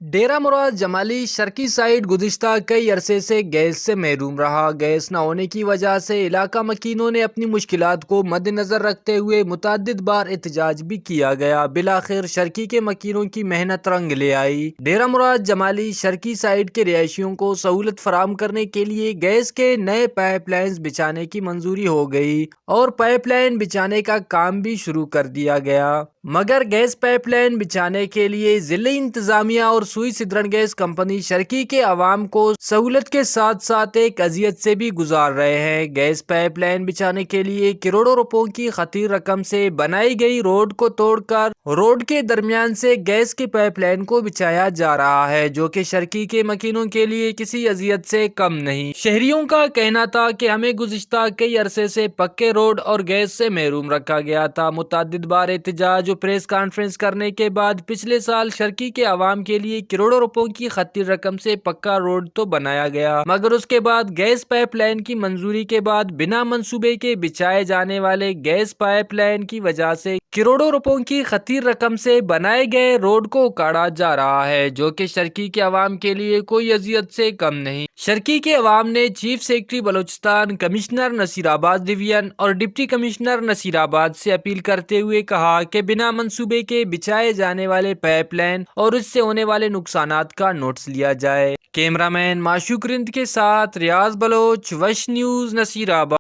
ڈیرہ مراد جمالی شرقی site گزشتہ کئی عرصے سے گیس سے محروم رہا۔ گیس نہ ہونے کی وجہ سے علاقہ مکینوں نے اپنی مشکلات کو مد نظر رکھتے ہوئے متعدد بار احتجاج بھی کیا گیا۔ بالآخر شرقی کے مکینوں کی محنت رنگ لے آئی۔ ڈیرہ مراد جمالی شرقی سائٹ کے رہائشیوں کو سہولت فراہم کرنے کے لیے گیس کے نئے پائپ لائنز بچھانے کی منظوری ہو گئی اور پائپ لائن بچھانے کا کام بھی شروع کر دیا گیا، مگر گیس پائپ لائن بچھانے کے لیے ضلعی انتظامیہ اور سوئی سدرن گیس کمپنی شرقی کے عوام کو سہولت کے ساتھ ساتھ ایک اذیت سے بھی گزار رہے ہیں۔ گیس پائپ لائن بچھانے کے لیے کروڑوں روپوں کی خطیر رقم سے بنائی گئی روڈ کو توڑ کر روڈ کے درمیان سے گیس کی پائپ لائن کو بچھایا جا رہا ہے، جو کہ شرقی کے مکینوں کے لیے کسی اذیت سے کم نہیں۔ شہریوں کا کہنا تھا کہ ہمیں گزشتہ کئی عرصے سے پکے روڈ اور گیس سے محروم رکھا گیا تھا۔ متعدد بار احتجاج اور پریس کانفرنس کرنے کے بعد پچھلے سال شرقی کے عوام کے لیے کروڑوں روپوں کی خطیر رقم سے پکا روڈ تو بنایا گیا، مگر اس کے بعد گیس پائپ لائن کی منظوری کے بعد بنا منصوبے کے بچھائے جانے والے گیس پائپ لائن کی وجہ سے کروڑوں روپوں کی خطیر رقم سے بنائے گئے روڈ کو اکاڑا جا رہا ہے، جو کہ شرقی کے عوام کے لیے کوئی اذیت سے کم نہیں۔ شرقی کے عوام نے chief secretary Balochistan, commissioner Nasirabad division اور ڈپٹی کمشنر نصیر آباد سے اپیل کرتے ہوئے کہا کہ بنا منصوبے کے بچھائے جانے والے پائپ لائن اور اس سے ہونے والے نقصانات کا نوٹس لیا جائے۔ کیمرہ مین معشوق رند کے ساتھ ریاض بلوچ، وش نیوز، نصیر آباد۔